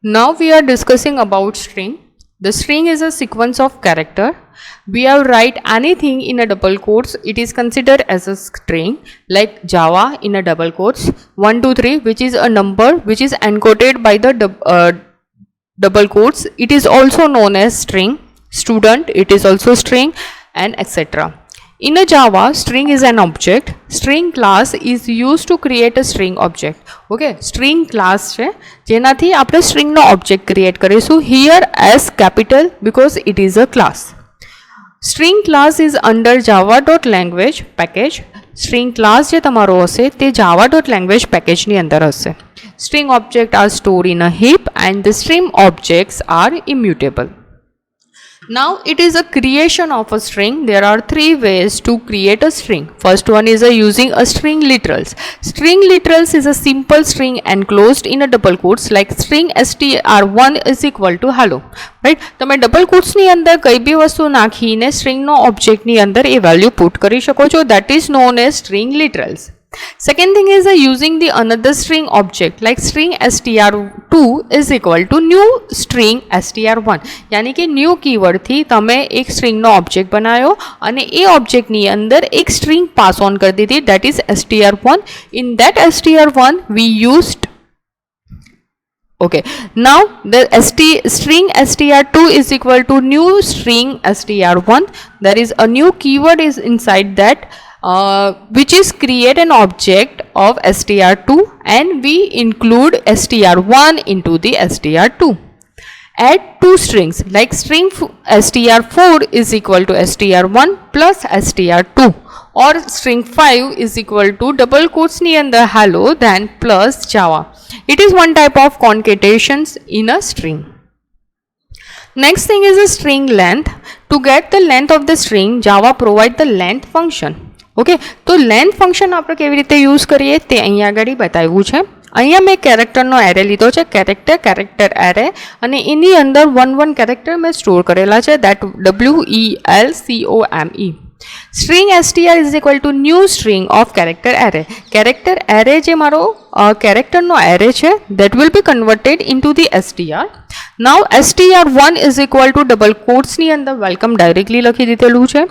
Now we are discussing about string. The string is a sequence of character. We have write anything in a double quotes, it is considered as a string, like Java in a double quotes 1 2 3, which is a number which is encoded by the double quotes. It is also known as string. Student, it is also string, and etc. In a Java, string is an object. String class is used to create a string object. Okay, string class છે જેનાથી આપણે string નો object create કરીશું. Here as capital because it is a class. String class is under java.language package. String class જે તમારો હશે તે java.language package ની અંદર હશે. String objects are stored in a heap and the string objects are immutable. Now it is a creation of a string. There are three ways to create a string. First one is using a string literals. String literals is a simple string enclosed in a double quotes like string str1 is equal to hello. Right? તમે double quotes ની અંદર કઈ બી વસ્તુ નાખીને string નો object ની અંદર એ value put કરી શકો છો. That is known as string literals. Second thing is using the another string object like string str2 is equal to new string str1. यानी कि new keyword थी तमे एक string नो object बनायो અને એ object ની અંદર एक string pass on कर दी थी, that is str1. In that str1 we used okay. Now the string str2 is equal to new string str1. There is a new keyword is inside that. Which is create an object of str2 and we include str1 into the str2. Add two strings like string str4 is equal to str1 plus str2 or string 5 is equal to double quotes ni under hello then plus Java. It is one type of concatations in a string. Next thing is a string length. To get the length of the string, Java provide the length function. Okay, તો length function આપણે કેવી રીતે use કરીએ તે અહીંયા આગળ બતાવ્યું છે. અહીંયા મેં કેરેક્ટરનો એરે લીધો છે, કેરેક્ટર એરે, અને એની અંદર 1 કેરેક્ટર મેં સ્ટોર કરેલા છે, that WELCOME. String str is equal to new string of character array. Character array જે મારો કેરેક્ટરનો એરે છે that will be converted into the str. Now str1 is equal to double quotes ની અંદર welcome directly લખી દીધેલું છે.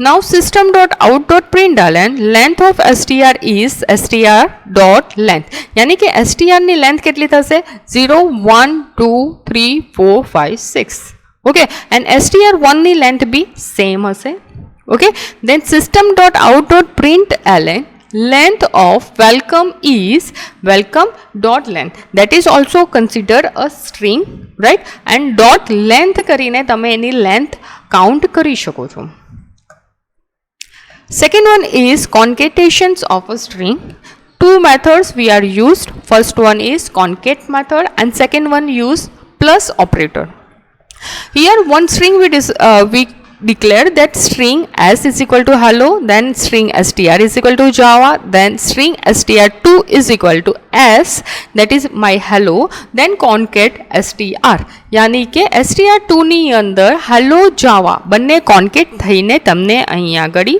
Now system.out.println length of str is str.length. यानी कि str ની length કેટલી થશે 0 1 2 3 4 5 6. Okay, and str1 ની length બી same હશે. Okay, then system.out.println length of welcome is welcome.length. That is also considered a string, right? And dot length કરીને તમે એની length count કરી શકો છો. Second one is concatations of a string. Two methods we are used. First one is concat method and second one use plus operator. Here one string we declare that string s is equal to hello, then string str is equal to Java, then string str2 is equal to s, that is my hello, then concat str. यानी કે str2 ની અંદર hello Java બંને concat થઈને તમને અહીંયા આગળ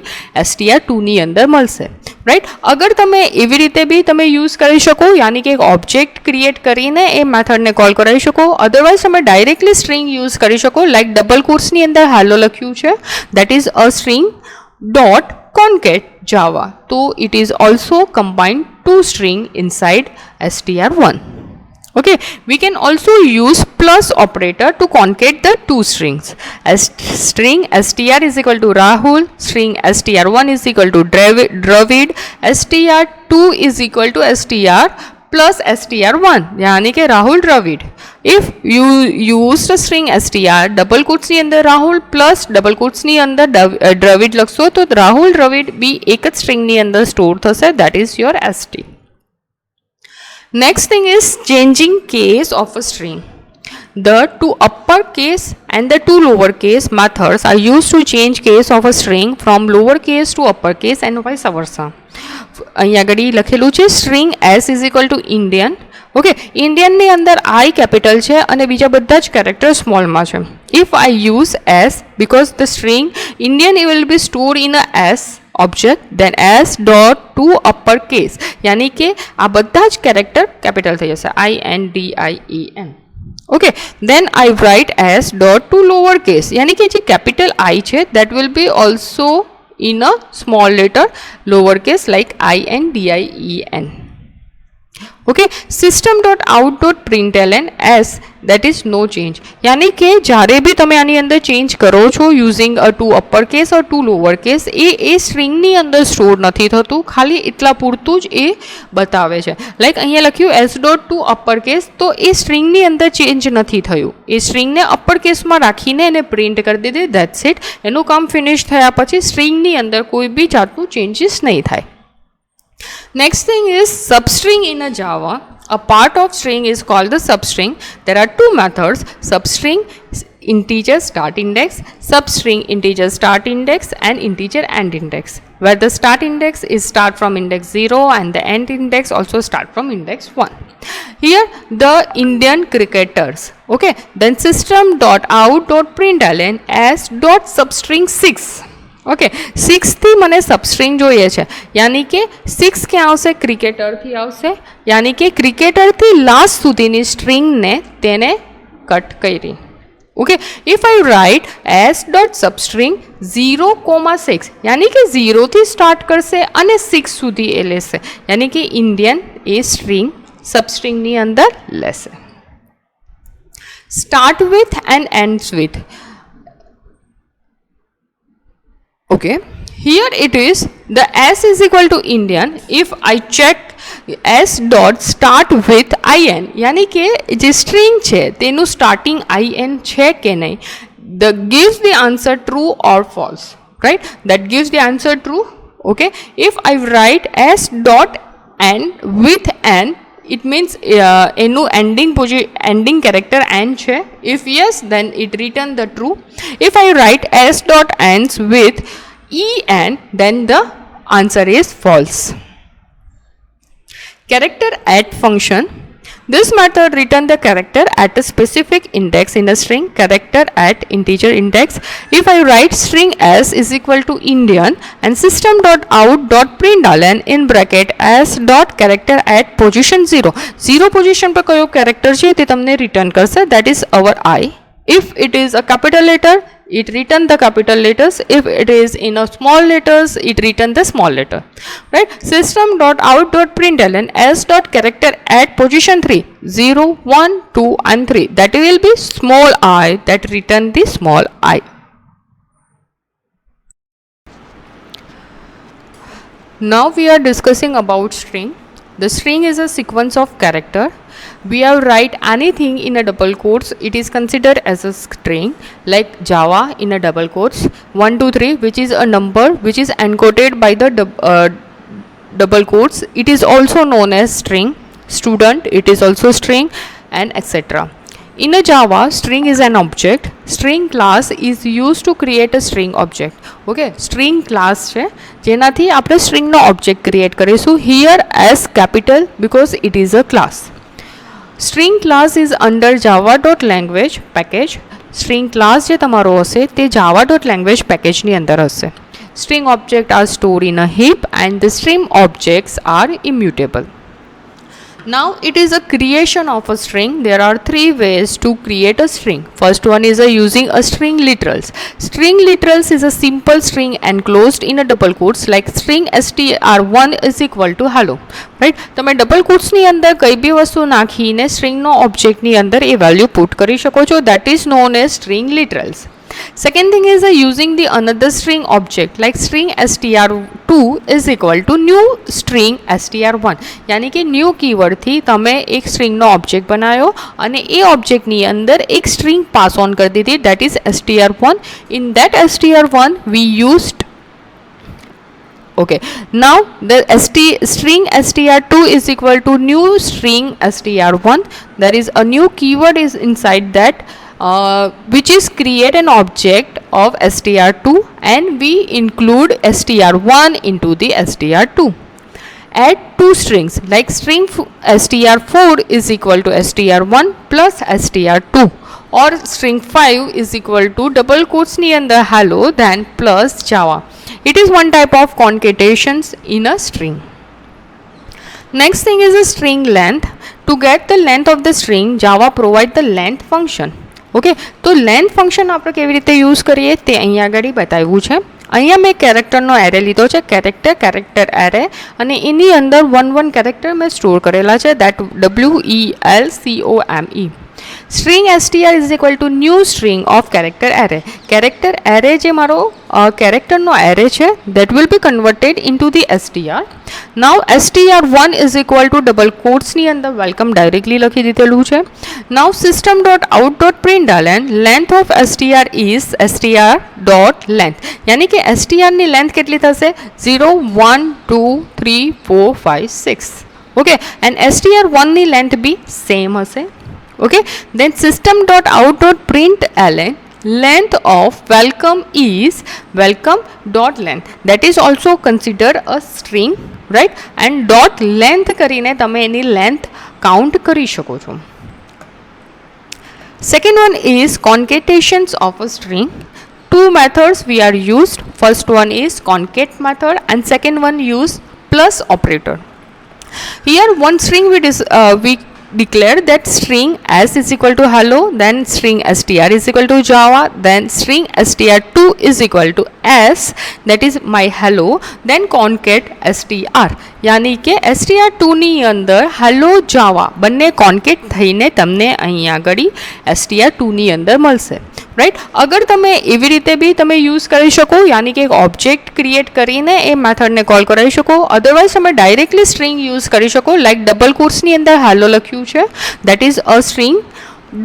str2 ની અંદર મળશે, રાઈટ? અગર તમે એવી રીતે બી તમે યુઝ કરી શકો, યાની કે એક ઓબ્જેક્ટ ક્રિએટ કરીને એ મેથડને કોલ કરાવી શકો. અધરવાઇઝ તમે ડાયરેક્ટલી સ્ટ્રિંગ યુઝ કરી શકો, લાઈક ડબલ કોટ્સની અંદર hello લખ્યું છે, that is a string dot concat Java. So it is also combined two string inside str1. Okay, we can also use plus operator to concate the two strings. String str is equal to Rahul, string str1 is equal to Dravid, str2 is equal to str plus str1, यानी कि Rahul Dravid. If you use the string str double quotes ની અંદર Rahul plus double quotes ની અંદર Dravid લખશો તો Rahul Dravid બી એક જ string ની અંદર સ્ટોર થશે, that is your st. Next thing is changing case of a string. The two uppercase and the two lowercase methods are used to change case of a string from lowercase to uppercase and vice versa. અહીંયા આગળ લખેલું છે string s is equal to Indian. Okay, ઇન્ડિયનની અંદર I capital છે અને બીજા બધા જ કેરેક્ટર સ્મોલમાં છે. If I use s because the string Indian will be stored in a s object, then s dot to uppercase, यानी कि આ બધા જ કેરેક્ટર કેપિટલ થઈ જશે INDIEN. Okay, then I write s dot to lower case, यानी कि जो capital I છે that will be also in a small letter lower case like INDIEN. Okay, system dot out dot println s that is no change, યાની કે જ્યારે બી તમે આની અંદર ચેન્જ કરો છો using a to upper case or to lower case, એ સ્ટ્રિંગની અંદર સ્ટોર નથી થતું, ખાલી એટલા પૂરતું જ એ બતાવે છે. લાઈક અહીંયા લખ્યું S dot to upper case, તો એ સ્ટ્રિંગની અંદર ચેન્જ નથી થયું, એ સ્ટ્રિંગને અપર કેસમાં રાખીને એને પ્રિન્ટ કરી દીધી, દેટ્સ ઇટ. એનું કામ ફિનિશ થયા પછી સ્ટ્રિંગની અંદર કોઈ બી જાતનું ચેન્જીસ નહીં થાય. Next thing is substring in a Java. A part of string is called the substring. There are two methods: substring integer start index, substring integer start index, and integer end index, where the start index is start from index 0 and the end index also start from index 1. Here the Indian cricketers. Okay, then system.out.println as dot substring 6. Okay, 6થી મને substring જોઈએ છે, યાની કે 6 ક્યાં આવશે? ક્રિકેટરથી આવશે, યાની કે ક્રિકેટરથી last સુધીની સ્ટ્રિંગને તેને કટ કરી. Okay, if I write S dot substring 0,6, યાની કે 0થી સ્ટાર્ટ કરશે અને 6 સુધી એ લેશે, યાની કે ઇન્ડિયન એ સ્ટ્રિંગ સબસ્ટ્રિંગની અંદર લેશે. Start with and ends with. Okay, here it is the s is equal to Indian. If I check s dot start with in, यानी कि जो string છે તેનું starting in છે કે નહીં, the gives the answer true or false, right? That gives the answer true. Okay, if I write s dot end with n, it means એનું ending character n છે. If yes, then it return the true. If I write s dot ends with en, then the answer is false. Character at function. This method return the character at a specific index in a string, character at integer index. If I write string s is equal to Indian and system.out.println in bracket s dot character at position 0, 0 position पर कोई character છે તે તમને return કરશે, that is our I. If it is a capital letter, it return the capital letters. If it is in a small letters, it return the small letter, right? System.out.println s dot character at position 3, 0, 1, 2 and 3, that will be small I, that return the small I. Now we are discussing about string. The string is a sequence of character. We have write anything in a double quotes, it is considered as a string, like Java in a double quotes 1 2 3, which is a number which is encoded by the double quotes. It is also known as string. Student, it is also string, and etc. In a Java, string is an object. String class is used to create a string object. Okay, string class છે જેનાથી આપણે string નો object create કરીશું. Here as capital because it is a class. String class is under java.language package. String class જે તમારો હશે તે java.language package ની અંદર હશે. String objects are stored in a heap and the string objects are immutable. Now it is a creation of a string. There are three ways to create a string. First one is using a string literals. String literals is a simple string enclosed in a double quotes, like string str1 is equal to hello, right? તમે double quotes ની અંદર કઈ બી વસ્તુ નાખીને string નો object ની અંદર એ value put કરી શકો છો, that is known as string literals. Second thing is using the another string object, like string str2 is equal to new string str1, यानी कि new keyword थी तमे एक string नो object बनायो અને એ object ની અંદર एक string pass on कर दी थी, that is str1. In that str1 we used, okay, now the string str2 is equal to new string str1. There is a new keyword is inside that, which is create an object of str2 and we include str1 into the str2. Add two strings, like string str4 is equal to str1 plus str2, or string 5 is equal to double quotes ni under hello then plus Java. It is one type of concatenations in a string. Next thing is a string length. To get the length of the string, Java provide the length function. Okay, તો length function આપણે કેવી રીતે use કરીએ તે અહીંયા આગળ બતાવ્યું છે. અહીંયા મેં કેરેક્ટરનો એરે લીધો છે, કેરેક્ટર એરે, અને એની અંદર 1 કેરેક્ટર મેં સ્ટોર કરેલા છે, that WELCOME. String str is equal to new string of character array. Character array જે મારો કેરેક્ટરનો એરે છે that will be converted into the str. Now str1 is equal to double કોટ્સની અંદર વેલકમ ડાયરેક્ટલી લખી દીધેલું છે. Now system dot out dot println length of str is str dot length, યાની કે str ની લેન્થ કેટલી થશે? 0 1 2 3 4 5 6. ઓકે, એન્ડ str1 ની લેન્થ બી સેમ હશે. Okay, then system dot out dot println length of welcome is welcome dot length, that is also considered a string, right? And dot length કરીને તમે એની length count કરી શકો છો. Second one is concatenations of a string. Two methods we are used. First one is concat method and second one use plus operator. Here one string we declare that string s is equal to hello, then string str is equal to java, then string str2 is equal to s, that is my hello, then concat str, यानी કે str2 ની અંદર hello java બંને concat થઈને તમને અહીં આગળ str2 ની અંદર મળશે, રાઈટ. અગર તમે એવી રીતે બી તમે યુઝ કરી શકો, યાની કે એક ઓબ્જેક્ટ ક્રિએટ કરીને એ મેથડને કોલ કરાવી શકો. અધરવાઇઝ તમે ડાયરેક્ટલી સ્ટ્રિંગ યુઝ કરી શકો, લાઈક ડબલ કોટ્સની અંદર હેલો લખ્યું છે, that is a string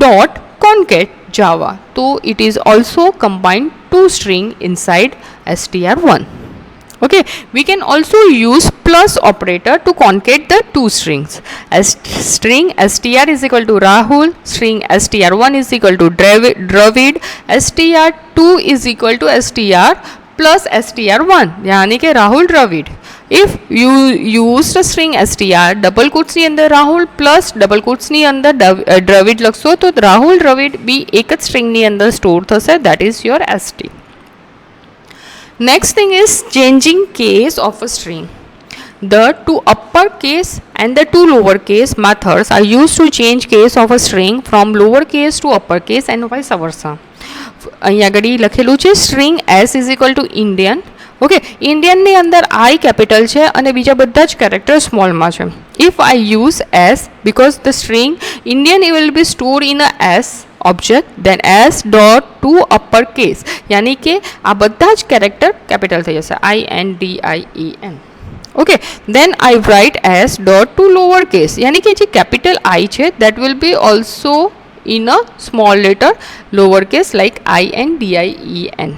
dot concat Java, તો it is also combined to string inside str1. Okay, we can also use plus operator to concate the two strings. String str is equal to Rahul, string str1 is equal to Dravid, str2 is equal to str plus str1, यानी कि Rahul Dravid. If you use the string str double quotes ની અંદર Rahul plus double quotes ની અંદર Dravid લખશો તો Rahul Dravid બી એક જ string ની અંદર સ્ટોર થશે, that is your st. Next thing is changing case of a string. The two uppercase and the two lowercase methods are used to change case of a string from lowercase to uppercase and vice versa. અહીંયા આગળ લખેલું છે string s is equal to Indian. Okay, ઇન્ડિયનની અંદર I capital છે અને બીજા બધા જ કેરેક્ટર સ્મોલમાં છે. If I use S because the string Indian will be store in a S object, then s dot to uppercase, यानी कि आ બધા જ કેરેક્ટર કેપિટલ થઈ જશે, INDIEN. Okay, then I write s dot to lower case, यानी कि જે capital I છે that will be also in a small letter lower case like INDIEN.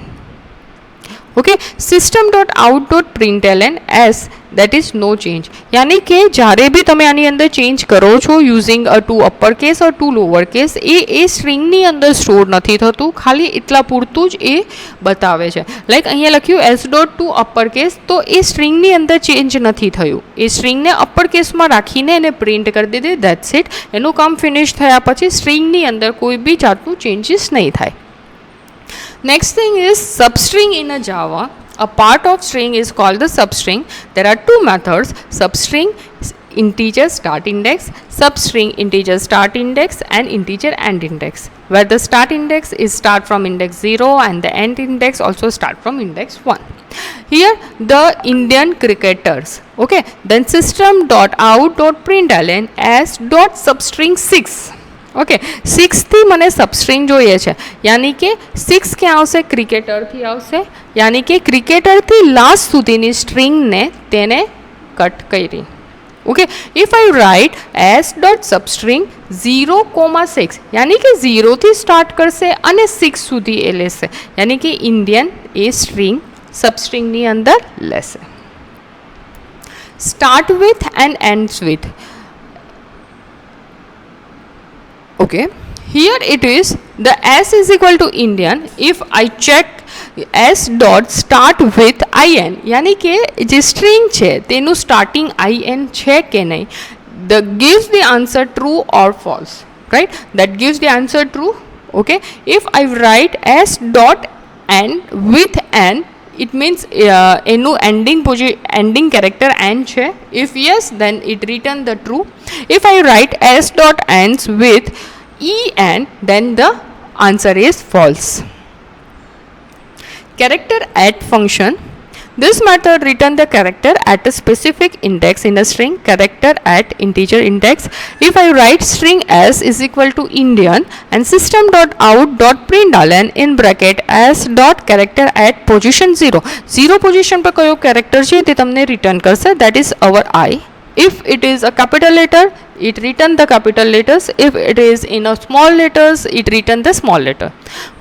Okay, system dot out dot println s, that is no change, યાની કે જ્યારે બી તમે આની અંદર ચેન્જ કરો છો using a to upper case or to lower case, એ સ્ટ્રિંગની અંદર સ્ટોર નથી થતું, ખાલી એટલા પૂરતું જ એ બતાવે છે. લાઈક અહીંયા લખ્યું S dot to upper case, તો એ સ્ટ્રિંગની અંદર ચેન્જ નથી થયું, એ સ્ટ્રિંગને અપર કેસમાં રાખીને એને પ્રિન્ટ કરી દીધી, દેટ્સ ઇટ. એનું કામ ફિનિશ થયા પછી સ્ટ્રિંગની અંદર કોઈ બી જાતનું ચેન્જીસ નહીં થાય. Next thing is substring in a Java. A part of string is called the substring. There are two methods: substring integer start index, substring integer start index, and integer end index, where the start index is start from index 0 and the end index also start from index 1. Here the Indian cricketers. Okay, then system dot out dot println as dot substring 6. Okay, 6થી મને substring જોઈએ છે, યાની કે 6 ક્યાં આવશે? ક્રિકેટરથી આવશે, યાની કે ક્રિકેટરથી last સુધીની સ્ટ્રિંગને તેને કટ કરી. Okay, if I write S dot substring 0,6, યાની કે 0થી સ્ટાર્ટ કરશે અને 6 સુધી એ લેશે, યાની કે ઇન્ડિયન એ સ્ટ્રિંગ સબસ્ટ્રિંગની અંદર લેશે. Start with and ends with. Okay, here it is the s is equal to Indian. If I check s dot start with in, यानी कि જે string છે તેનું starting in છે કે નહીં, the gives the answer true or false, right? That gives the answer true. Okay, if I write s dot end with an it means એનું ending character n છે. If yes, then it return the true. If I write s dot ends with en, then the answer is false. Character at function. This method return the character at a specific index in a string, character at integer index. If I write string s is equal to Indian and system.out.println in bracket s dot character at position 0, 0 position पर कयो character છે તે તમને return करશે, that is our I. If it is a capital letter, it return the capital letters. If it is in a small letters, it return the small letter.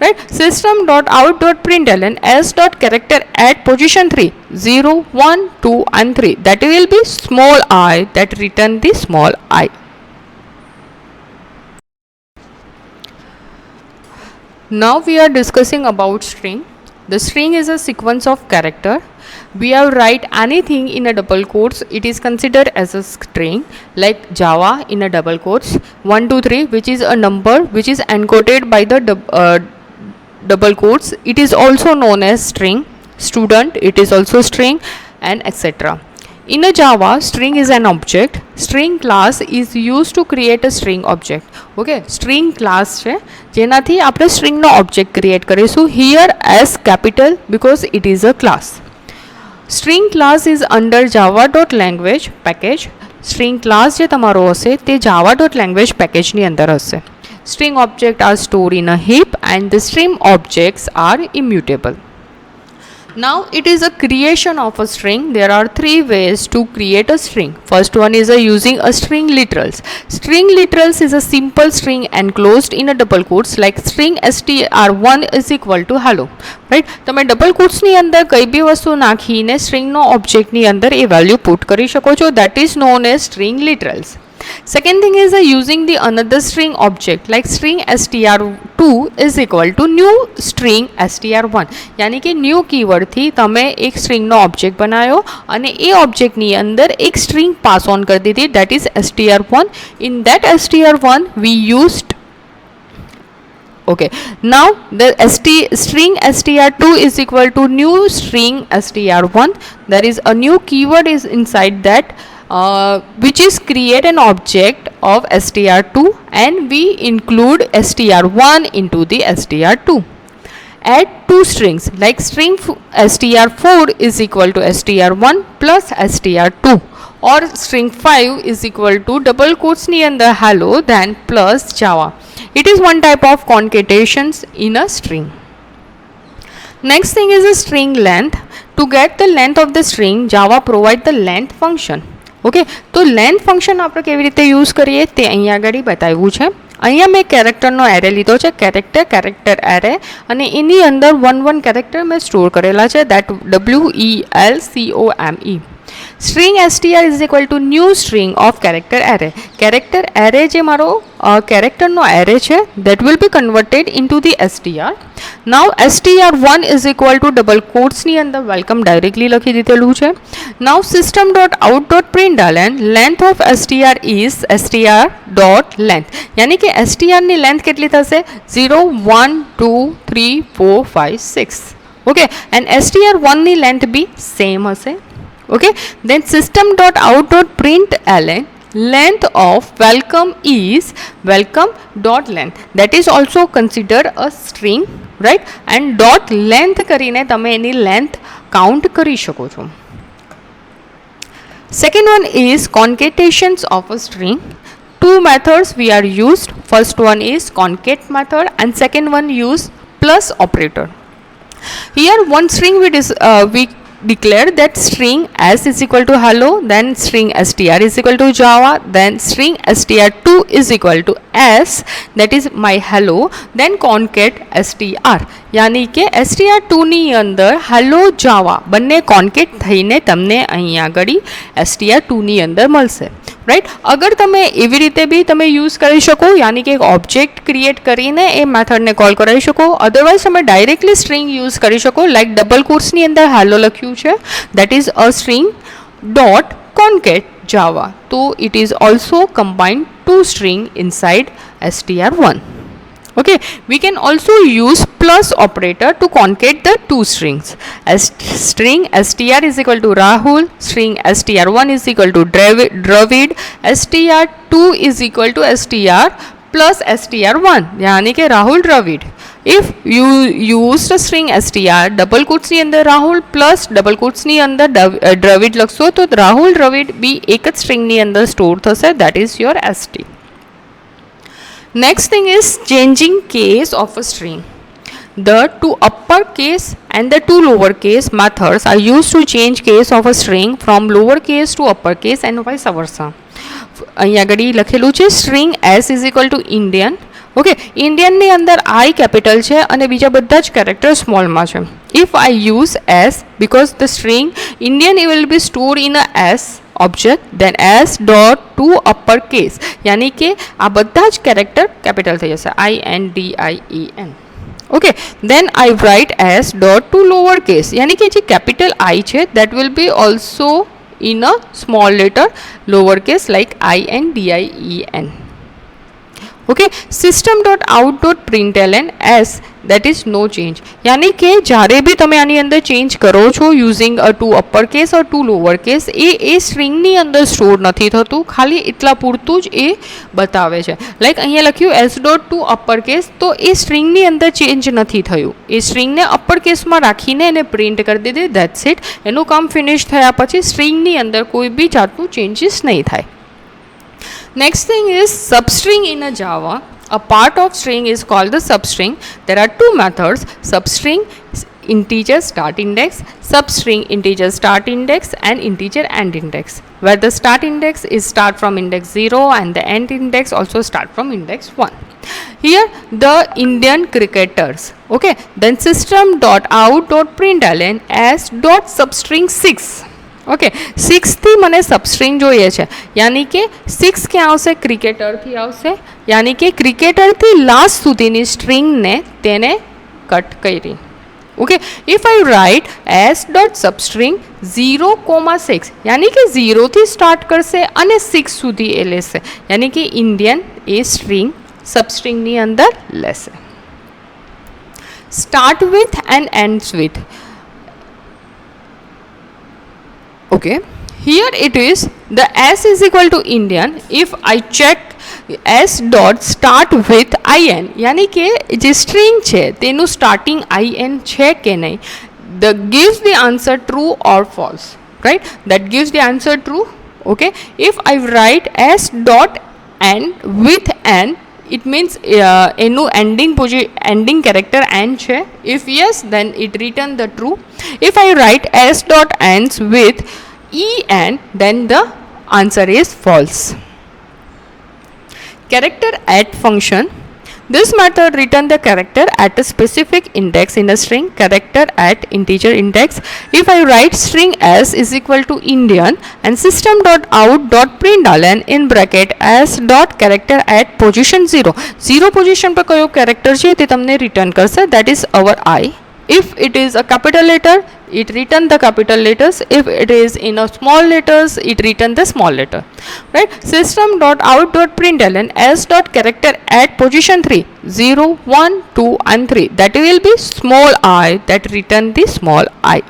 Right? System.out.println s dot character at position 3, 0, 1, 2 and 3. That will be small I, that return the small I. Now we are discussing about string. The string is a sequence of character. We have write anything in a double quotes, it is considered as a string, like Java in a double quotes 1 2 3, which is a number which is encoded by the double quotes. It is also known as string. Student, it is also string, and etc. In a Java, string is an object. String class is used to create a string object. Okay, string class છે જેનાથી આપણે string નો object create કરીશું. Here as capital because it is a class. String class is under java.language package. String class જે તમારો હશે તે java.language package ની અંદર હશે. String objects are stored in a heap and the string objects are immutable. Now it is a creation of a string. There are 3 ways to create a string. First one is using a string literals. String literals is a simple string enclosed in a double quotes like string str1 is equal to hello. Right? તમે double quotes ની અંદર કઈ બી વસ્તુ નાખીને string નો object ની અંદર એ value put કરી શકો છો. That is known as string literals. Second thing is using the another string object like string str2 is equal to new string str1. यानी कि new keyword थी તમે एक string નો object बनायो અને એ object ની અંદર एक string pass on कर दी थी, that is str1. In that str1 we used, okay, now the string str2 is equal to new string str1. There is a new keyword is inside that which is create an object of str2 and we include str1 into the str2. Add 2 strings like string str4 is equal to str1 plus str2 or string 5 is equal to double quotes ni under hello then plus Java. It is one type of concatenations in a string. Next thing is a string length. To get the length of the string, Java provide the length function. Okay, તો length function આપણે કેવી રીતે use કરીએ તે અહીંયા આગળ બતાવ્યું છે. અહીંયા મેં કેરેક્ટરનો એરે લીધો છે, કેરેક્ટર એરે, અને એની અંદર 1 કેરેક્ટર મેં સ્ટોર કરેલા છે, that WELCOME. String str is equal to new string of character array. Character array જે મારો કેરેક્ટરનો એરે છે that will be converted into the str. Now str1 is equal to double quotes ની અંદર welcome directly લખી દીધેલું છે. Now system.out.println length of str is str.length. यानी कि str ની length કેટલી થશે? 0 1 2 3 4 5 6. Okay, and str1 ની length બી same હશે. Okay, then system.out.println length of welcome is welcome.length. That is also considered a string, right? And dot length કરીને તમે એની length count કરી શકો છો. Second one is concatenations of a string. 2 methods we are used. First one is concat method and second one use plus operator. Here one string we declare that string s is equal to hello, then string str is equal to Java, then string str2 is equal to s, that is my hello, then concat str. यानी कि str2 ની અંદર hello Java બંને concat થઈને તમને અહીંયા આગળ str2 ની અંદર મળશે. રાઈટ, અગર તમે એવી રીતે બી તમે યુઝ કરી શકો, યાની કે એક ઓબ્જેક્ટ ક્રિએટ કરીને એ મેથડને કોલ કરાવી શકો. અધરવાઇઝ તમે ડાયરેક્ટલી સ્ટ્રિંગ યુઝ કરી શકો, લાઈક ડબલ કોટ્સની અંદર હાલો લખ્યું છે, that is a string dot concat Java. તો it is also combined 2 string inside str1. Okay, we can also use plus operator to concat the two strings. As string str is equal to Rahul, string str1 is equal to Dravid, str2 is equal to str plus str1 यानी कि Rahul Dravid. If you use the string str double quotes ની અંદર Rahul plus double quotes ની અંદર દ્રવિડ લખશો તો રાહુલ દ્રવિડ બી એક જ સ્ટ્રિંગ ની અંદર સ્ટોર થશે. that is your st. Next thing is changing case of a string. The two uppercase and the two lowercase methods are used to change case of a string from lowercase to uppercase and vice versa. અહીં આગળ લખેલું છે string s is equal to Indian. Okay, ઇન્ડિયનની અંદર I capital છે અને બીજા બધા જ કેરેક્ટર સ્મોલમાં છે. If I use s because the string Indian will be stored in a s object, then s dot to uppercase यानी कि આ બધા જ કેરેક્ટર કેપિટલ થઈ જશે INDIEN. Okay, then I write s dot to lower case यानी कि જે capital I છે that will be also in a small letter lower case like INDIEN. okay, system dot out dot println s that is no change यानी कि જ્યારે બી તમે આની અંદર ચેન્જ કરો છો using a to upper case or to lower case એ સ્ટ્રિંગની અંદર સ્ટોર નથી થતું, ખાલી એટલા પૂરતું જ એ બતાવે છે. લાઈક અહીંયા લખ્યું S dot to upper case તો એ સ્ટ્રિંગની અંદર ચેન્જ નથી થયું, એ સ્ટ્રિંગને અપર કેસમાં રાખીને એને પ્રિન્ટ કરી દીધી. That's it. એનું કામ ફિનિશ થયા પછી સ્ટ્રિંગની અંદર કોઈ બી જાતનું ચેન્જીસ નહીં થાય. Next thing is substring in a Java. A part of string is called the substring. There are two methods: substring integer start index, substring integer start index, and integer end index, where the start index is start from index 0 and the end index also start from index 1. Here the Indian cricketers. Okay, then system dot out dot println s dot substring 6. Okay, 6થી મને substring જોઈએ છે યાની કે 6 ક્યાં આવશે? ક્રિકેટરથી આવશે યાની કે ક્રિકેટરથી last સુધીની સ્ટ્રિંગને તેને કટ કરી. Okay, if I write S dot substring 0,6 યાની કે 0થી સ્ટાર્ટ કરશે અને 6 સુધી એ લેશે યાની કે ઇન્ડિયન એ સ્ટ્રિંગ સબસ્ટ્રિંગની અંદર લેશે. Start with and ends with. Okay, here it is the s is equal to Indian. If I check s dot start with in यानी कि જે string છે તેનું starting in છે કે નહીં, the gives the answer true or false, right? That gives the answer true. Okay, if I write s dot end with n it means એનું ending character n છે. If yes, then it return the true. If I write s dot ends with en then the answer is false. Character at function. This method return the character at a specific index in a string, character at integer index. If I write string s is equal to Indian and system dot out dot println in bracket s dot character at position 0 position પર કયો character છે તે તમને return કરશે, that is our I. If it is a capital letter, it return the capital letters. If it is in a small letters, it return the small letter. Right? System dot out dot println s dot character at position 3, 0, 1, 2 and 3. That will be small I, that return the small I.